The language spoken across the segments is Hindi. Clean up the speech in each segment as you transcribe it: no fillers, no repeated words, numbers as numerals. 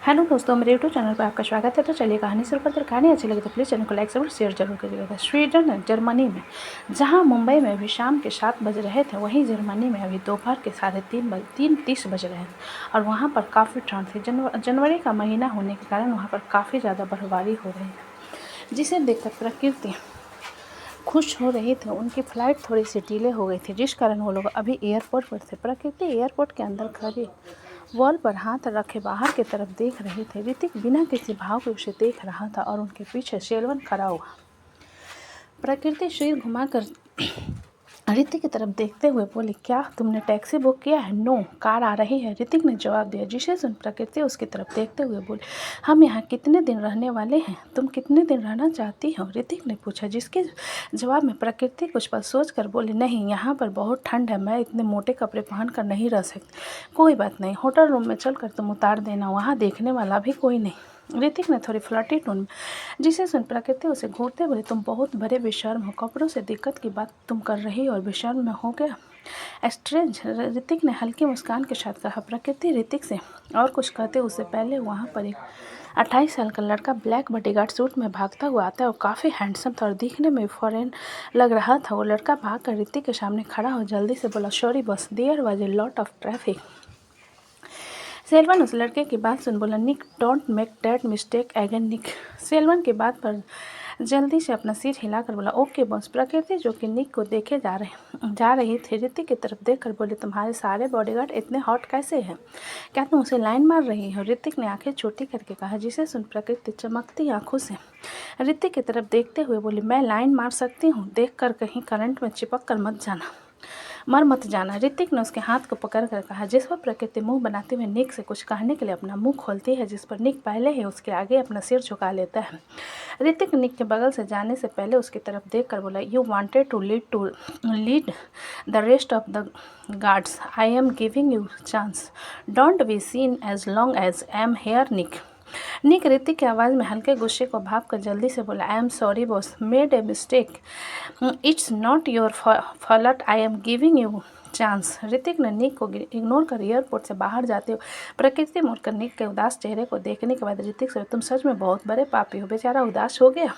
हेलो दोस्तों, मेरे यूट्यूब चैनल पर आपका स्वागत है। तो चलिए कहानी शुरू करते हैं। कहानी अच्छी लगी तो प्लीज़ चैनल को लाइक जरूर शेयर जरूर करिएगा। स्वीडन जर्मनी में जहां मुंबई में अभी शाम के 7 बज रहे थे, वहीं जर्मनी में अभी दोपहर के 3:30 बज रहे हैं और वहां पर काफ़ी ठंड थी। जनवरी का महीना होने के कारण वहाँ पर काफ़ी ज़्यादा बर्फबारी हो रही है, जिसे देखकर प्रकृति खुश हो रही थी। उनकी फ़्लाइट थोड़ी सी डिले हो गई थी, जिस कारण वो लोग अभी एयरपोर्ट पर थे। प्रकृति एयरपोर्ट के अंदर खड़ी वॉल पर हाथ रखे बाहर की तरफ देख रही थी। ऋतिक बिना किसी भाव के उसे देख रहा था और उनके पीछे सेल्वन खड़ा हुआ। प्रकृति सिर घुमाकर ऋतिक की तरफ देखते हुए बोली, क्या तुमने टैक्सी बुक किया है? नो, कार आ रही है, ऋतिक ने जवाब दिया। जिसे सुन प्रकृति उसकी तरफ देखते हुए बोली, हम यहाँ कितने दिन रहने वाले हैं? तुम कितने दिन रहना चाहती हो? ऋतिक ने पूछा, जिसके जवाब में प्रकृति कुछ पल सोच कर बोली, नहीं, यहाँ पर बहुत ठंड है, मैं इतने मोटे कपड़े पहन कर नहीं रह सकती। कोई बात नहीं, होटल रूम में चल कर तुम उतार देना, वहाँ देखने वाला भी कोई नहीं। ऋतिक ने थोड़ी फ्लर्टी टोन में, जिसे सुन प्रकृति उसे घूरते बोले, तुम बहुत बड़े बेशर्म हो, कपड़ों से दिक्कत की बात तुम कर रही हो और बेशर्म में हो गया स्ट्रेंज। ऋतिक ने हल्की मुस्कान के साथ कहा। प्रकृति ऋतिक से और कुछ कहते उससे पहले वहाँ पर एक 28 साल का लड़का ब्लैक बॉडीगार्ड सूट में भागता हुआ आता है और काफ़ी हैंडसम था और दिखने में फॉरेन लग रहा था। वो लड़का भाग कर ऋतिक के सामने खड़ा हो जल्दी से बोला, sorry boss, there was a lot of traffic. Selvan उस लड़के की बात सुन बोला, Nick, don't make that mistake again Nick. Selvan की बात पर जल्दी से अपना सिर हिलाकर बोला, ओके बॉस। प्रकृति जो कि निक को देखे जा रही थी, ऋतिक की तरफ देखकर बोले, तुम्हारे सारे बॉडीगार्ड इतने हॉट कैसे हैं? क्या तुम उसे लाइन मार रही हो? ऋतिक ने आंखें छोटी करके कहा। जिसे सुन प्रकृति चमकती आंखों से ऋतिक की तरफ देखते हुए बोली, मैं लाइन मार सकती हूँ, देख कर कहीं करंट में चिपक कर मत जाना। ऋतिक ने उसके हाथ को पकड़ कर कहा। जिस पर प्रकृति मुंह बनाते हुए निक से कुछ कहने के लिए अपना मुंह खोलती है, जिस पर निक पहले ही उसके आगे अपना सिर झुका लेता है। ऋतिक निक के बगल से जाने से पहले उसकी तरफ देखकर बोला, you wanted to lead the rest of the guards, I am giving you chance, don't be seen as long as I am here Nick Hrithik की आवाज़ में हल्के गुस्से को भाप कर जल्दी से बोला, I am sorry boss, made a mistake, it's not your fault, I am giving you chance. Hrithik ने निक को इग्नोर कर एयरपोर्ट से बाहर जाते हुए प्रकृति मुड़कर निक के उदास चेहरे को देखने के बाद ऋतिक से, तुम सच में बहुत बड़े पापी हो। बेचारा उदास हो गया।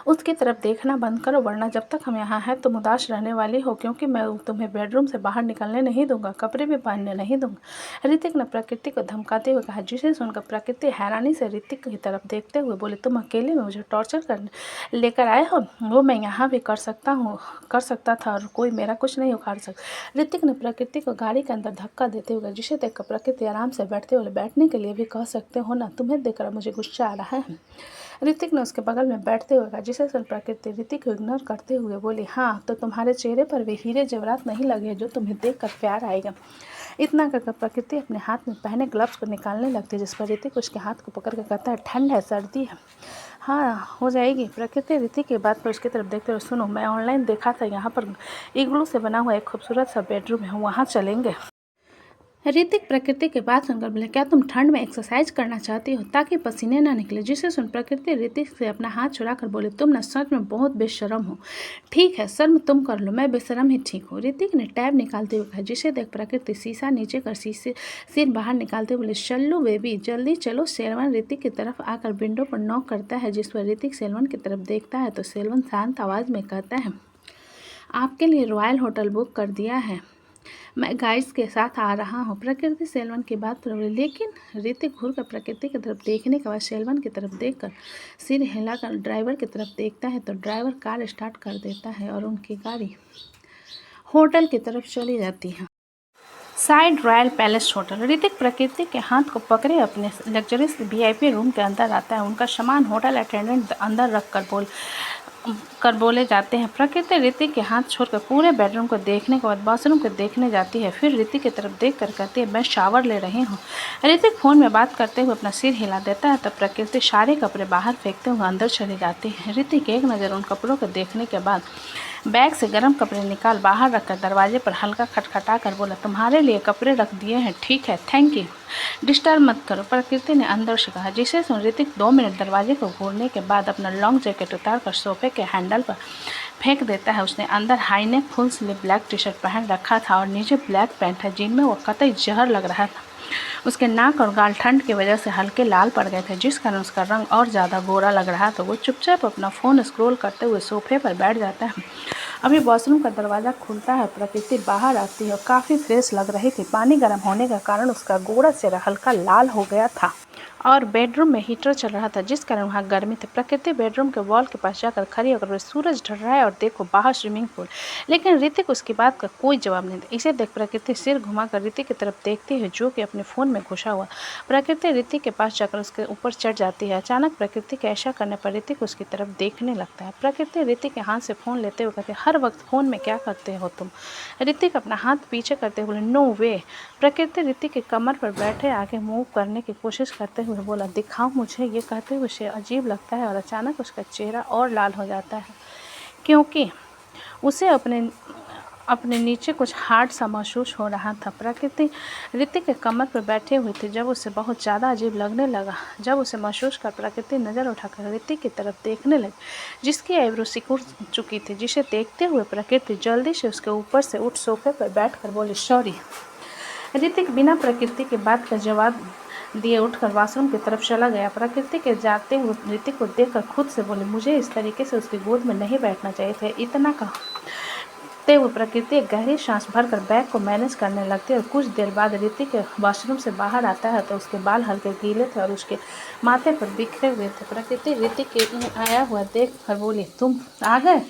उसकी तरफ देखना बंद करो, वरना जब तक हम यहाँ हैं तुम उदास रहने वाली हो, क्योंकि मैं तुम्हें बेडरूम से बाहर निकलने नहीं दूंगा, कपड़े भी पहनने नहीं दूंगा। ऋतिक ने प्रकृति को धमकाते हुए कहा। जिसे सुनकर प्रकृति हैरानी से ऋतिक की तरफ देखते हुए बोले, तुम अकेले में मुझे टॉर्चर करने लेकर आए हो? वो मैं यहाँ भी कर सकता था और कोई मेरा कुछ नहीं उखाड़ सकता। ऋतिक ने प्रकृति को गाड़ी के अंदर धक्का देते हुए, जिसे देखकर प्रकृति आराम से बैठने के लिए भी कह सकते हो ना, तुम्हें देखकर मुझे गुस्सा आ रहा है। ऋतिक ने उसके बगल में बैठते हुए कहा। जिसे सुन प्रकृति ऋतिक को इग्नोर करते हुए बोली, हाँ तो तुम्हारे चेहरे पर भी हीरे जवाहरात नहीं लगे जो तुम्हें देखकर प्यार आएगा। इतना कहकर प्रकृति अपने हाथ में पहने ग्लव्स को निकालने लगती, जिस पर ऋतिक उसके हाथ को पकड़ कर कहता है, ठंड है, सर्दी है, हाँ हो जाएगी। प्रकृति ऋतिक की बात पर उसकी तरफ देखते हुए, सुनो, मैं ऑनलाइन देखा था, यहाँ पर इग्लू से बना हुआ एक खूबसूरत सा बेडरूम है, वहाँ चलेंगे। ऋतिक प्रकृति की बात सुनकर बोले, क्या तुम ठंड में एक्सरसाइज करना चाहती हो ताकि पसीने ना निकले? जिसे सुन प्रकृति ऋतिक से अपना हाथ छुड़ाकर बोले, तुम ना सच में बहुत बेशरम हो। ठीक है, शर्म तुम कर लो, मैं बेशरम ही ठीक हूँ। ऋतिक ने टैब निकालते हुए कहा। जिसे देख प्रकृति शीशा नीचे कर सिर बाहर निकालते बोले, चलो बेबी, जल्दी चलो। सेल्वन ऋतिक की तरफ आकर विंडो पर नॉक करता है, जिस पर ऋतिक सेल्वन की तरफ देखता है तो सेल्वन शांत आवाज़ में कहता है, आपके लिए रॉयल होटल बुक कर दिया है, मैं गाइस के साथ आ रहा हूँ। प्रकृति सेल्वन की बात पर बोली, लेकिन ऋतिक घूर कर प्रकृति की तरफ देखने के बाद सेल्वन की तरफ देखकर सिर हिलाकर ड्राइवर की तरफ देखता है तो ड्राइवर कार स्टार्ट कर देता है और उनकी गाड़ी होटल की तरफ चली जाती है। Side royal palace hotel. Hrithik प्रकृति के हाथ को पकड़े अपने लग्जरियस VIP रूम के अंदर आता है। उनका सामान होटल अटेंडेंट अंदर रख कर बोले जाते हैं। प्रकृति ऋतिक के हाथ छोड़कर पूरे बेडरूम को देखने के बाद बाथरूम को देखने जाती है। फिर ऋतिक की तरफ देख कर कहती है, मैं शावर ले रही हूँ। ऋतिक फ़ोन में बात करते हुए अपना सिर हिला देता है, तब प्रकृति सारे कपड़े बाहर फेंकते हुए अंदर चली जाती है। ऋतिक एक नज़र उन कपड़ों को देखने के बाद बैग से गर्म कपड़े निकाल बाहर रखकर दरवाजे पर हल्का खटखटा कर बोला, तुम्हारे लिए कपड़े रख दिए हैं, ठीक है, थैंक यू, डिस्टर्ब मत करो। प्रकृति ने अंदर से कहा। जिसे सुन ऋतिक 2 मिनट दरवाजे को घूरने के बाद अपना लॉन्ग जैकेट उतार कर सोफे के हैंडल पर फेंक देता है। उसने अंदर high neck full sleeve black T shirt पहन रखा था और नीचे ब्लैक पैंट था जिनमें वो कतई जहर लग रहा था। उसके नाक और गाल ठंड की वजह से हल्के लाल पड़ गए थे, जिस कारण उसका रंग और ज़्यादा गोरा लग रहा था। वो चुपचाप अपना फ़ोन स्क्रॉल करते हुए सोफे पर बैठ जाता है। अभी वॉशरूम का दरवाज़ा खुलता है। प्रकृति बाहर आती है और काफ़ी फ्रेश लग रही थी। पानी गर्म होने के कारण उसका गोरा चेहरा हल्का लाल हो गया था और बेडरूम में हीटर चल रहा था, जिस कारण वहाँ गर्मी थी। प्रकृति बेडरूम के वॉल के पास जाकर खड़ी होकर बोली, सूरज ढल रहा है और देखो बाहर स्विमिंग पूल। लेकिन ऋतिक उसकी बात का कोई जवाब नहीं था। इसे देख प्रकृति सिर घुमाकर ऋतिक की तरफ देखती है, जो कि अपने फ़ोन में घुसा हुआ। प्रकृति ऋतिक के पास जाकर उसके ऊपर चढ़ जाती है। अचानक प्रकृति के ऐसा करने पर ऋतिक उसकी तरफ देखने लगता है। प्रकृति ऋतिक के हाथ से फ़ोन लेते हुए कहती है, हर वक्त फ़ोन में क्या करते हो तुम? ऋतिक अपना हाथ पीछे करते हुए बोले, नो वे। प्रकृति ऋतिक के कमर पर बैठे आगे मूव करने की कोशिश करते हुए बोला, दिखाओ मुझे। ये कहते हुए उसे अजीब लगता है और अचानक उसका चेहरा और लाल हो जाता है, क्योंकि उसे अपने नीचे कुछ हार्ड सा महसूस हो रहा था। प्रकृति ऋतिक के कमर पर बैठे हुए थे जब उसे बहुत ज़्यादा अजीब लगने लगा। जब उसे महसूस कर प्रकृति नज़र उठाकर ऋतिक की तरफ देखने लगी, जिसकी आईब्रो सिकुड़ चुकी थी, जिसे देखते हुए प्रकृति जल्दी से उसके ऊपर से उठ सोफे पर बैठकर बोली, सॉरी। ऋतिक बिना प्रकृति की बात का जवाब दिए उठकर वॉशरूम की तरफ चला गया। प्रकृति के जाते हुए ऋतिक को देखकर खुद से बोली, मुझे इस तरीके से उसकी गोद में नहीं बैठना चाहिए था। इतना कहते हुए प्रकृति एक गहरी सांस भरकर बैग को मैनेज करने लगती है और कुछ देर बाद ऋतिक वॉशरूम से बाहर आता है तो उसके बाल हल्के गीले थे और उसके माथे पर बिखरे हुए थे। प्रकृति ऋतिक के आया हुआ देख कर बोली, तुम आ गए?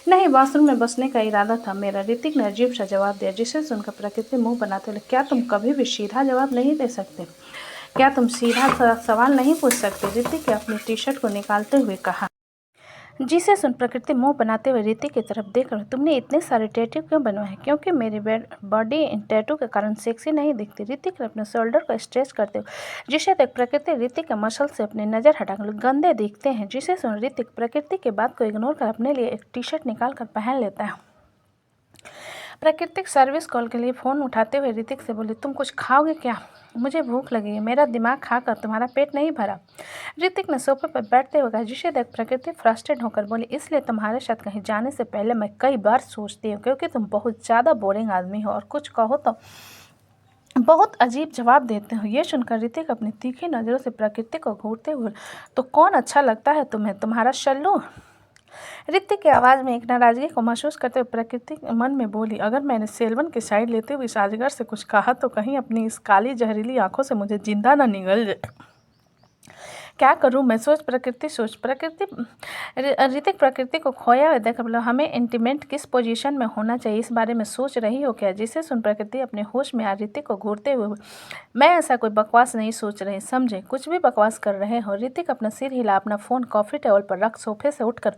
नहीं, वॉशरूम में बसने का इरादा था मेरा। ऋतिक ने अजीब सा जवाब दिया, जिसे सुनकर प्रकृति मुंह बनाते हुए, क्या तुम कभी भी सीधा जवाब नहीं दे सकते? क्या तुम सीधा सवाल नहीं पूछ सकते? ऋतिक ने अपनी टी शर्ट को निकालते हुए कहा, जिसे सुन प्रकृति मुंह बनाते हुए ऋतिक की तरफ देख रही, तुमने इतने सारे टैटू क्यों बनवाए? क्योंकि मेरी बॉडी इन टैटू के कारण सेक्सी नहीं दिखती। ऋतिक ने अपने शोल्डर को स्ट्रेच करते हुए, जिसे देख प्रकृति ऋतिक के मसल से अपनी नज़र हटाकर, गंदे दिखते हैं। जिसे सुन ऋतिक प्रकृति की बात को इग्नोर कर अपने लिए एक टी शर्ट निकाल कर पहन लेता है। प्राकृतिक सर्विस कॉल के लिए फ़ोन उठाते हुए ऋतिक से बोली, तुम कुछ खाओगे क्या? मुझे भूख लगी है, मेरा दिमाग खाकर तुम्हारा पेट नहीं भरा। ऋतिक ने सोफे पर बैठते हुए कहा, जिसे देख प्रकृति फ्रस्ट्रेट होकर बोली, इसलिए तुम्हारे साथ कहीं जाने से पहले मैं कई बार सोचती हूँ, क्योंकि तुम बहुत ज़्यादा बोरिंग आदमी हो और कुछ कहो तो बहुत अजीब जवाब देते हो। ये सुनकर ऋतिक अपनी तीखी नज़रों से प्रकृति को घूरते हुए, तो कौन अच्छा लगता है तुम्हें, तुम्हारा शल्लू? ऋतिक की आवाज़ में एक नाराज़गी को महसूस करते हुए प्रकृति मन में बोली, अगर मैंने सेल्वन की साइड लेते हुए इस अजगर से कुछ कहा तो कहीं अपनी इस काली जहरीली आंखों से मुझे जिंदा ना निगल जाए। क्या करूं मैं? ऋतिक प्रकृति को खोया हुआ देख बोला, हमें इंटीमेट किस पोजीशन में होना चाहिए, इस बारे में सोच रही हो क्या? जिसे सुन प्रकृति अपने होश में आ ऋतिक को घूरते हुए, मैं ऐसा कोई बकवास नहीं सोच रही, समझे? कुछ भी बकवास कर रहे हो। ऋतिक अपना सिर हिला अपना फ़ोन कॉफ़ी टेबल पर रख सोफे से उठकर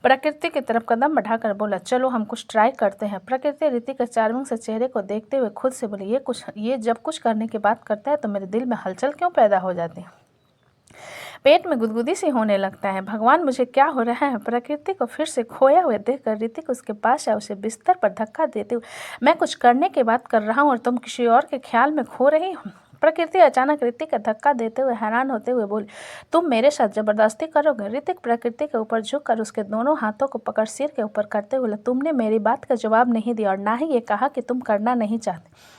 प्रकृति की तरफ कदम बढ़ाकर बोला, चलो हम कुछ ट्राई करते हैं। प्रकृति ऋतिक के चार्मिंग से चेहरे को देखते हुए खुद से बोली, ये जब कुछ करने की बात करता है तो मेरे दिल में हलचल क्यों पैदा हो जाती है, पेट में गुदगुदी सी होने लगता है। भगवान, मुझे क्या हो रहा है? प्रकृति को फिर से खोया हुए देखकर ऋतिक उसके पास आया, उसे बिस्तर पर धक्का देते हुए, मैं कुछ करने की बात कर रहा हूँ और तुम किसी और के ख्याल में खो रही हो। प्रकृति अचानक ऋतिक का धक्का देते हुए हैरान होते हुए बोली, तुम मेरे साथ जबरदस्ती करोगे? ऋतिक प्रकृति के ऊपर झुककर उसके दोनों हाथों को पकड़ सिर के ऊपर करते हुए, तुमने मेरी बात का जवाब नहीं दिया और ना ही ये कहा कि तुम करना नहीं चाहते।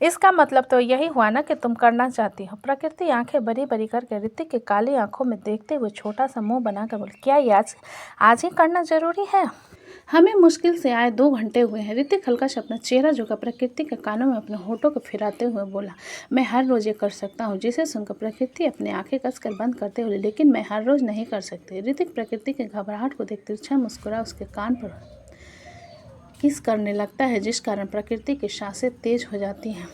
इसका मतलब तो यही हुआ ना कि तुम करना चाहती हो। प्रकृति आंखें बड़ी बड़ी करके ऋतिक की काली आंखों में देखते हुए छोटा सा मुंह बनाकर बोली, क्या ये आज ही करना जरूरी है? हमें मुश्किल से आए 2 घंटे हुए हैं। ऋतिक हल्का सा अपना चेहरा झुका प्रकृति के कानों में अपने होठों को फिराते हुए बोला, मैं हर रोज़ ये कर सकता हूँ। जिसे सुनकर प्रकृति अपने आंखें कसकर बंद करते हुए, लेकिन मैं हर रोज़ नहीं कर सकती। ऋतिक प्रकृति के घबराहट को देखते तिरछा मुस्कुरा उसके कान पर किस करने लगता है, जिस कारण प्रकृति की सांसें तेज हो जाती हैं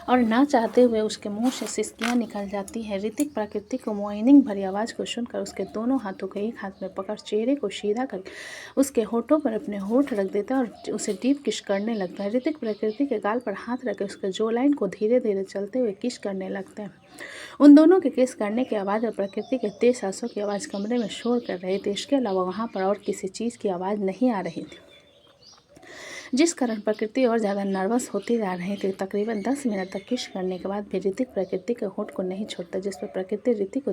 और ना चाहते हुए उसके मुंह से सिसकियां निकल जाती है। ऋतिक प्रकृति को मोइनिंग भरी आवाज़ को सुनकर उसके दोनों हाथों को एक हाथ में पकड़ चेहरे को सीधा कर उसके होठों पर अपने होठ रख देता है और उसे डीप किस करने लगता है। ऋतिक प्रकृति के गाल पर हाथ रख उसके जो लाइन को धीरे धीरे चलते हुए किस करने लगता है। उन दोनों के किस करने की आवाज़ और प्रकृति के तेज सांसों की आवाज़ कमरे में शोर कर रही थी। इसके अलावा वहाँ पर और किसी चीज़ की आवाज़ नहीं आ रही थी। जिस कारण प्रकृति और ज़्यादा नर्वस होती जा रही थी। तकरीबन 10 मिनट तक किस करने के बाद भी ऋतिक प्रकृति के होठ को नहीं छोड़ता, जिस पर प्रकृति ऋतिक को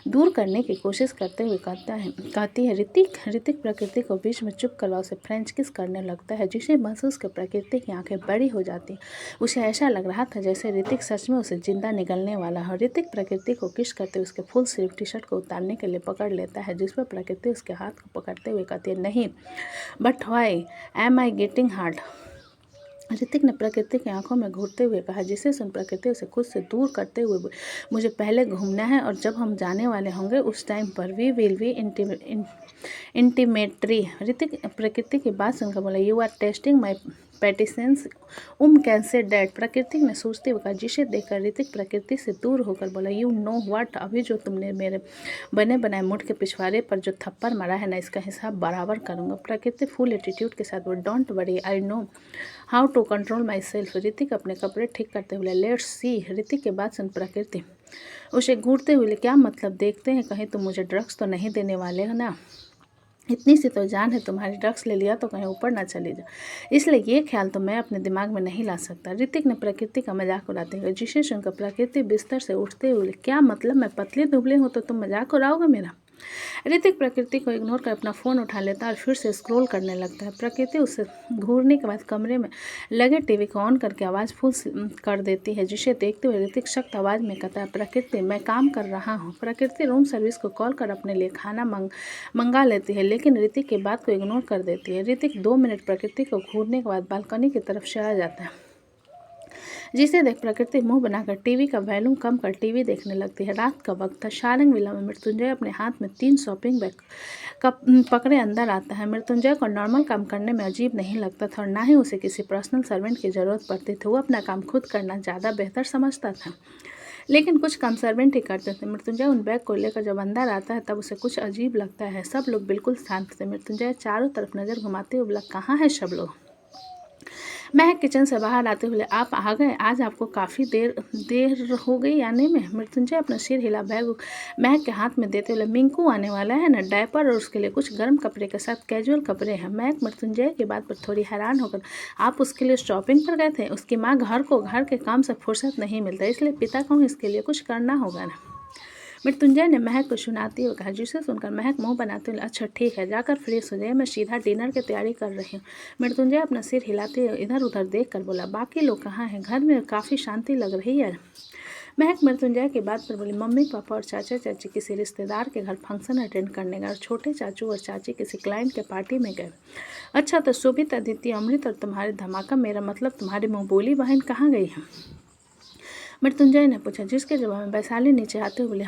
दूर करने की कोशिश करते हुए कहती है ऋतिक प्रकृति को बीच में चुप करवा उसे फ्रेंच किस करने लगता है, जिसे महसूस कर प्रकृति की आंखें बड़ी हो जाती। उसे ऐसा लग रहा था जैसे ऋतिक सच में उसे जिंदा निगलने वाला हो। ऋतिक प्रकृति को किस करते उसके फुल स्लीव टी शर्ट को उतारने के लिए पकड़ लेता है, जिस पर प्रकृति उसके हाथ को पकड़ते हुए कहती है, नहीं, but why am I getting hard. Hrithik ने प्रकृति की आंखों में घूरते हुए कहा, जिसे सुन प्रकृति उसे खुद से दूर करते हुए, मुझे पहले घूमना है और जब हम जाने वाले होंगे उस टाइम पर we will be intimatory. Hrithik Prakriti की बात सुनकर बोला, you are testing my patience can say that. Prakriti ने सोचते हुए कहा, जिसे देखकर ऋतिक प्रकृति से दूर होकर बोला, यू नो व्हाट, अभी जो तुमने मेरे बने बनाए मुठ के पिछवाड़े पर जो थप्पड़ मारा है ना, इसका हिसाब बराबर करूंगा। प्रकृति फुल एटीट्यूड के साथ बोली, don't worry, I know how to control myself. Hrithik अपने कपड़े ठीक करते हुए, लेट्स सी। ऋतिक के बात सुन प्रकृति उसे घूरते हुए, क्या मतलब, देखते हैं कहीं तुम मुझे ड्रग्स तो नहीं देने वाले हो ना, इतनी सी तो जान है तुम्हारी, ड्रग्स ले लिया तो कहीं ऊपर ना चली जा, इसलिए ये ख्याल तो मैं अपने दिमाग में नहीं ला सकता। ऋतिक ने प्रकृति का मजाक उड़ाते हुए, जिसे सुनकर प्रकृति बिस्तर से उठते हुए, क्या मतलब, मैं पतली दुबली हूँ तो तुम मजाक उड़ाओगे मेरा। ऋतिक प्रकृति को इग्नोर कर अपना फ़ोन उठा लेता है और फिर से स्क्रॉल करने लगता है। प्रकृति उसे घूरने के बाद कमरे में लगे टीवी को ऑन करके आवाज़ फुल कर देती है, जिसे देखते हुए ऋतिक सख्त आवाज़ में कहता है, प्रकृति मैं काम कर रहा हूँ। प्रकृति रूम सर्विस को कॉल कर अपने लिए खाना मंगा लेती है, लेकिन ऋतिक की बात को इग्नोर कर देती है। ऋतिक 2 मिनट प्रकृति को घूरने के बाद बालकनी की तरफ चला जाता है, जिसे देख प्रकृति मुंह बनाकर टीवी का वॉल्यूम कम कर टीवी देखने लगती है। रात का वक्त था। शारंग विला में मृत्युंजय अपने हाथ में 3 शॉपिंग बैग पकड़े अंदर आता है। मृत्युंजय को नॉर्मल काम करने में अजीब नहीं लगता था और ना ही उसे किसी पर्सनल सर्वेंट की ज़रूरत पड़ती थी। वो अपना काम खुद करना ज़्यादा बेहतर समझता था, लेकिन कुछ काम सर्वेंट ही करते थे। मृत्युंजय उन बैग को लेकर जब अंदर आता है तब उसे कुछ अजीब लगता है। सब लोग बिल्कुल शांत थे। मृत्युंजय चारों तरफ नज़र घुमाते हुए बोला, कहाँ है सब लोग। महक किचन से बाहर आते हुए, आप आ गए, आज आपको काफ़ी देर हो गई आने में। मृत्युंजय अपना सिर हिला बैग महक के हाथ में देते हुए, मिंकू आने वाला है ना, डायपर और उसके लिए कुछ गर्म कपड़े के साथ कैजुअल कपड़े हैं। महक मृत्युंजय की बात पर थोड़ी हैरान होकर, आप उसके लिए शॉपिंग पर गए थे। उसकी माँ घर के काम से फुर्सत नहीं मिलता, इसलिए पिता को इसके लिए कुछ करना होगा ना। मृत्युंजय ने महक को सुनाते हुए कहा, जिसे सुनकर महक मुंह बनाते हुए, अच्छा ठीक है, जाकर फ्रेश हो जाए, मैं सीधा डिनर की तैयारी कर रही हूँ। मृत्युंजय अपना सिर हिलाते हुए इधर उधर देख कर बोला, बाकी लोग कहाँ हैं, घर में काफ़ी शांति लग रही है। महक मृत्युंजय की बात पर बोली, मम्मी पापा और चाचा चाची किसी रिश्तेदार के घर फंक्शन अटेंड करने गए और छोटे चाचू और चाची किसी क्लाइंट के पार्टी में गए। अच्छा, तो शोभित, अदिति, अमृत और तुम्हारे धमाका, मेरा मतलब तुम्हारी मुँह बोली बहन कहाँ गई है। मृत्युंजय ने पूछा, जिसके जवाब में वैशाली नीचे आते हुए बोले,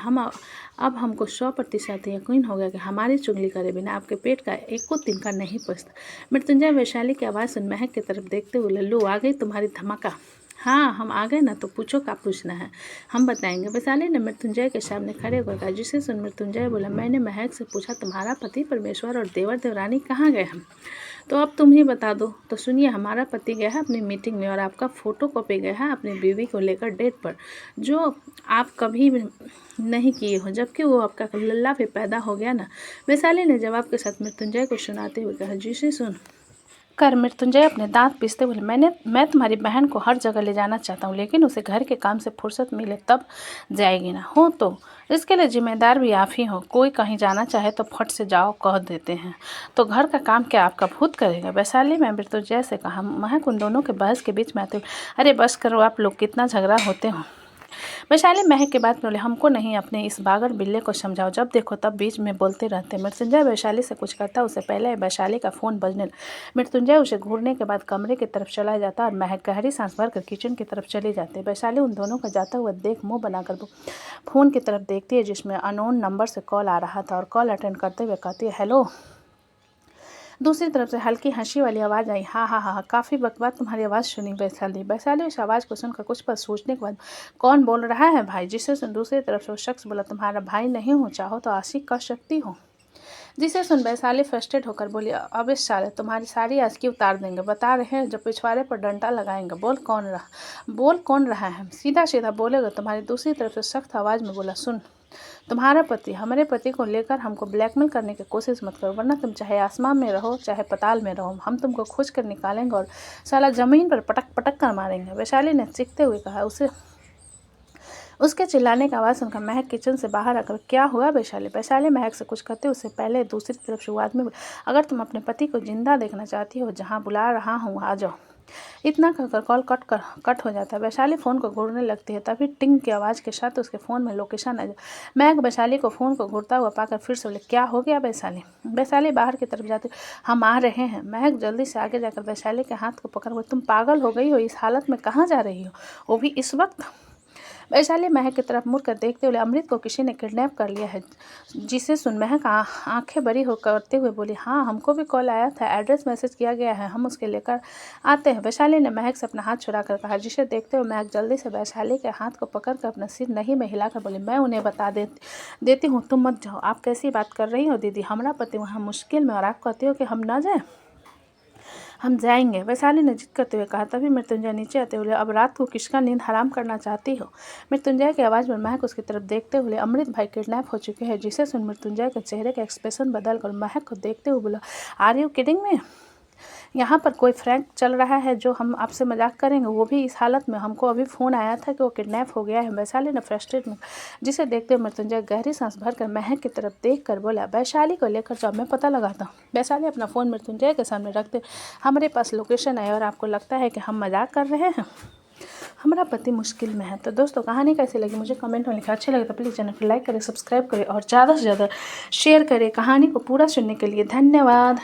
अब हमको 100% यकीन हो गया कि हमारी चुगली करे बिना आपके पेट का एको तिनका नहीं पचता। मृत्युंजय वैशाली की आवाज़ सुन महक की तरफ देखते हुए, लो आ गई तुम्हारी धमाका। हाँ, हम आ गए ना, तो पूछो क्या पूछना है, हम बताएंगे। वैशाली ने मृत्युंजय के सामने खड़े होकर कहा, जिसे सुन मृत्युंजय बोला, मैंने महक से पूछा तुम्हारा पति परमेश्वर और देवर देवरानी कहाँ गए हैं, तो अब तुम ही बता दो। तो सुनिए, हमारा पति गया है अपनी मीटिंग में और आपका फ़ोटो कॉपी गया है अपनी बीवी को लेकर डेट पर, जो आप कभी नहीं किए हो, जबकि वो आपका लल्ला भी पैदा हो गया ना। वैशाली ने जवाब के साथ मृत्युंजय को सुनाते हुए कहा, जिसे सुन कर मृत्युंजय अपने दांत पीसते बोले, मैं तुम्हारी बहन को हर जगह ले जाना चाहता हूँ, लेकिन उसे घर के काम से फुर्सत मिले तब जाएगी ना, हो तो इसके लिए जिम्मेदार भी आप ही हो। कोई कहीं जाना चाहे तो फट से जाओ कह देते हैं, तो घर का काम क्या आपका भूत करेगा। वैशाली में मृत्युंजय से कहा। महक उन दोनों के बहस के बीच में आते हुए, अरे बस करो, आप लोग कितना झगड़ा होते हो। वैशाली महक के बात बोले, हमको नहीं, अपने इस बागर बिल्ले को समझाओ, जब देखो तब बीच में बोलते रहते। मृत्युंजय वैशाली से कुछ करता उससे पहले वैशाली का फ़ोन बजने। मृत्युंजय उसे घूरने के बाद कमरे की तरफ चला जाता और महक गहरी सांस भरकर किचन की तरफ चली जाती। वैशाली उन दोनों का जाता हुआ देख मुँह बनाकर फ़ोन की तरफ देखती है, जिसमें अननोन नंबर से कॉल आ रहा था, और कॉल अटेंड करते हुए कहती है, हेलो। दूसरी तरफ से हल्की हंसी वाली आवाज़ आई, हाँ हाँ हाँ, काफ़ी वक्त बाद तुम्हारी आवाज़ सुनी वैशाली उस आवाज़ को सुनकर कुछ पल सोचने के बाद, कौन बोल रहा है भाई, जिसे सुन दूसरी तरफ से वो शख्स बोला, तुम्हारा भाई नहीं हूँ, चाहो तो आशिक कर सकती हो। जिसे सुन वैशाली फ्रस्ट्रेट होकर बोली, अब इस साले तुम्हारी सारी आशिकी उतार देंगे, बता रहे हैं, जब पिछवाड़े पर डंडा लगाएंगे, बोल कौन रहा है, सीधा सीधा बोलेगा तुम्हारी। दूसरी तरफ से सख्त आवाज़ में बोला, सुन तुम्हारा पति हमारे पति को लेकर हमको ब्लैकमेल करने की कोशिश मत करो, वरना तुम चाहे आसमान में रहो चाहे पताल में रहो, हम तुमको खोज कर निकालेंगे और साला ज़मीन पर पटक पटक कर मारेंगे। वैशाली ने चीखते हुए कहा। उसके चिल्लाने की आवाज़ सुनकर महक किचन से बाहर आकर, क्या हुआ वैशाली? वैशाली महक से कुछ कहते उससे पहले दूसरी तरफ से वो आदमी बोला, अगर तुम अपने पति को जिंदा देखना चाहती हो, जहाँ बुला रहा हूँ आ जाओ। इतना कहकर कॉल कट हो जाता है। वैशाली फ़ोन को घूरने लगती है, तभी टिंग की आवाज़ के साथ उसके फ़ोन में लोकेशन आ जाए। महक वैशाली को फ़ोन को घूरता हुआ पाकर फिर से बोले, क्या हो गया वैशाली? वैशाली बाहर की तरफ जाती, हम आ रहे हैं। महक जल्दी से आगे जाकर वैशाली के हाथ को पकड़, तुम पागल हो गई हो? इस हालत में कहाँ जा रही हो, वो भी इस वक्त? वैशाली महक की तरफ मुड़कर देखते हुए, अमृत को किसी ने किडनैप कर लिया है। जिसे सुन महक आंखें बड़ी हो करते हुए बोली, हाँ हमको भी कॉल आया था, एड्रेस मैसेज किया गया है, हम उसके लेकर आते हैं। वैशाली ने महक से अपना हाथ छुड़ा कर कहा, जिसे देखते हुए महक जल्दी से वैशाली के हाथ को पकड़ कर अपना सिर नहीं में हिलाकर बोली, मैं उन्हें बता देती हूँ, तुम मत जाओ। आप कैसी बात कर रही हो दीदी, हमारा पति वहाँ मुश्किल में और आप कहती हो कि हम ना जाएँ? हम जाएंगे, वैशाली ने जिद करते हुए कहा। तभी मृत्युंजय नीचे आते हुए, अब रात को किसका नींद हराम करना चाहती हो? मृत्युंजय की आवाज़ में महक उसकी तरफ देखते हुए, अमृत भाई किडनैप हो चुके हैं। जिसे सुन मृत्युंजय के चेहरे का एक्सप्रेशन बदल कर महक को देखते हुए बोला, आर यू किडिंग मी? यहाँ पर कोई फ्रैंक चल रहा है जो हम आपसे मजाक करेंगे, वो भी इस हालत में? हमको अभी फ़ोन आया था कि वो किडनैप हो गया है। वैशाली ने फ्रस्ट्रेट में, जिसे देखते हुए मृत्युंजय गहरी सांस भरकर महक की तरफ देख कर बोला, वैशाली को लेकर जाओ, मैं पता लगाता हूँ। वैशाली अपना फ़ोन मृत्युंजय के सामने रखते, हमारे पास लोकेशन है और आपको लगता है कि हम मजाक कर रहे हैं? हमारा पति मुश्किल में है। तो दोस्तों कहानी कैसी लगी मुझे कमेंट में लिखा। अच्छी लगे तो प्लीज़ चैनल को लाइक करें, सब्सक्राइब करें और ज़्यादा से ज़्यादा शेयर करें। कहानी को पूरा सुनने के लिए धन्यवाद।